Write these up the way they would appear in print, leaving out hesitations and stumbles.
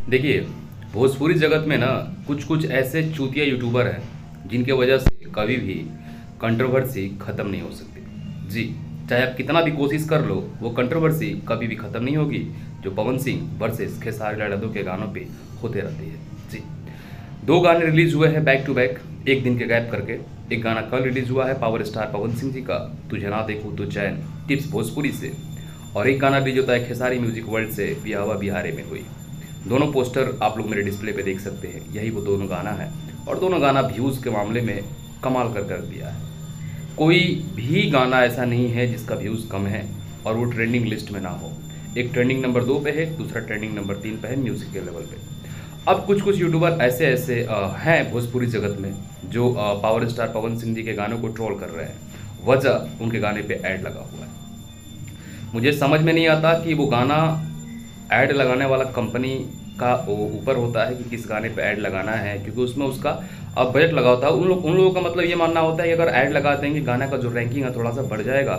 देखिए, भोजपुरी जगत में ना कुछ कुछ ऐसे चूतिया यूट्यूबर हैं जिनके वजह से कभी भी कंट्रोवर्सी ख़त्म नहीं हो सकती। जी, चाहे आप कितना भी कोशिश कर लो, वो कंट्रोवर्सी कभी भी ख़त्म नहीं होगी जो पवन सिंह वर्सेस खेसारी लाल यादव के गानों पे होते रहती है। जी, दो गाने रिलीज हुए हैं बैक टू बैक, एक दिन के गैप करके। एक गाना कल रिलीज हुआ है पावर स्टार पवन सिंह जी का, तुझे ना देखूं तो चैन, टिप्स भोजपुरी से। और एक गाना रिलीज होता है खेसारी म्यूजिक वर्ल्ड से, बियावा बिहारे में हुई। दोनों पोस्टर आप लोग मेरे डिस्प्ले पे देख सकते हैं, यही वो दोनों गाना है। और दोनों गाना व्यूज़ के मामले में कमाल कर दिया है। कोई भी गाना ऐसा नहीं है जिसका व्यूज़ कम है और वो ट्रेंडिंग लिस्ट में ना हो। एक ट्रेंडिंग नंबर 2 पे है, दूसरा ट्रेंडिंग नंबर 3 पे है म्यूज़िक के लेवल पे। अब कुछ कुछ यूट्यूबर ऐसे ऐसे हैं भोजपुरी जगत में जो पावर स्टार पवन सिंह जी के गानों को ट्रोल कर रहे हैं। वजह उनके गाने पे ऐड लगा हुआ है। मुझे समझ में नहीं आता कि वो गाना ऐड लगाने वाला कंपनी का ऊपर होता है कि किस गाने पे ऐड लगाना है, क्योंकि उसमें उसका अब बजट लगा होता है। उन लोगों का मतलब ये मानना होता है कि अगर ऐड लगा देंगे गाने का जो रैंकिंग है थोड़ा सा बढ़ जाएगा,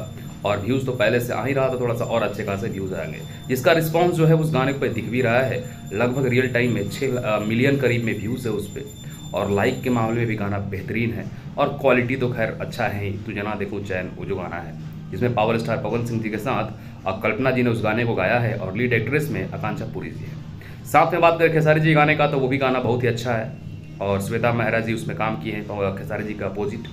और व्यूज़ तो पहले से आ ही रहा था, थोड़ा सा और अच्छे खासे व्यूज़ आएंगे। जिसका रिस्पॉन्स जो है उस गाने पर दिख भी रहा है, लगभग रियल टाइम में 6 मिलियन करीब में व्यूज़ है उस पर। और लाइक के मामले में भी गाना बेहतरीन है, और क्वालिटी तो खैर अच्छा है ही। तुझे ना देखूं चैन वो जो गाना है, जिसमें पावर स्टार पवन सिंह जी के साथ कल्पना जी ने उस गाने को गाया है, और लीड एक्ट्रेस में आकांक्षा पुरी जी है। साथ में बात करें खेसारी जी गाने का, तो वो भी गाना बहुत ही अच्छा है, और श्वेता मेहरा जी उसमें काम किए हैं खेसारी जी का अपोजिट।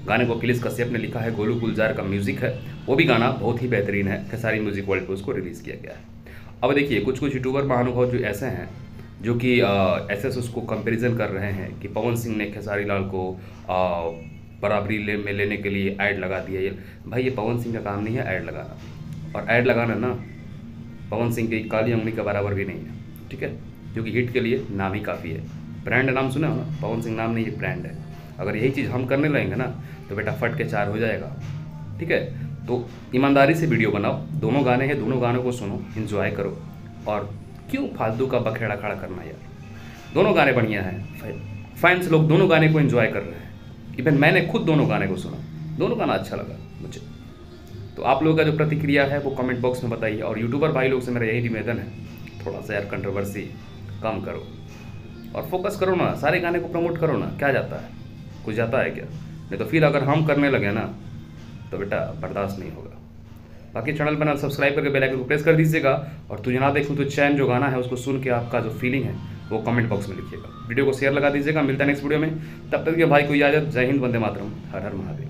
गाने को अखिलेश कश्यप ने लिखा है, गोलू गुलजार का म्यूज़िक है। वो भी गाना बहुत ही बेहतरीन है, खेसारी म्यूज़िक वर्ल्ड पे उसको रिलीज़ किया गया है। अब देखिए, कुछ कुछ यूट्यूबर महानुभाव जो ऐसे हैं जो कि ऐसे उसको कंपैरिजन कर रहे हैं कि पवन सिंह ने खेसारी लाल को बराबरी में लेने के लिए ऐड लगा दिया। ये भाई, ये पवन सिंह का काम नहीं है ऐड लगाना, और ऐड लगाना ना पवन सिंह की काली अंगुली के बराबर भी नहीं है, ठीक है, क्योंकि हिट के लिए नाम ही काफ़ी है। ब्रांड नाम सुना हो ना, पवन सिंह नाम नहीं, ये ब्रांड है। अगर यही चीज़ हम करने लगेंगे ना तो बेटा फट के 4 हो जाएगा, ठीक है। तो ईमानदारी से वीडियो बनाओ, दोनों गाने हैं, दोनों गानों को सुनो, एंजॉय करो, और क्यों फालतू का बखेड़ा खड़ा करना यार। दोनों गाने बढ़िया हैं, फैंस लोग दोनों गाने को एंजॉय कर रहे हैं। इवन मैंने खुद दोनों गाने को सुना, दोनों गाना अच्छा लगा मुझे। तो आप लोगों का जो प्रतिक्रिया है वो कमेंट बॉक्स में बताइए। और यूट्यूबर भाई लोग से मेरा यही निवेदन है, थोड़ा सा यार कंट्रोवर्सी कम करो और फोकस करो ना, सारे गाने को प्रमोट करो ना, क्या जाता है, कुछ जाता है क्या? नहीं तो फिर अगर हम करने लगे ना तो बेटा बर्दाश्त नहीं होगा। बाकी चैनल पर सब्सक्राइब करके बेल आइकन को प्रेस कर दीजिएगा, और तुझे ना देखूं तो चैन जो गाना है उसको सुन के आपका जो फीलिंग है वो कमेंट बॉक्स में लिखिएगा। वीडियो को शेयर लगा दीजिएगा। मिलता है नेक्स्ट वीडियो में, तब तक के भाई को इजाजत। जय हिंद, वंदे मातरम, हर हर महादेव।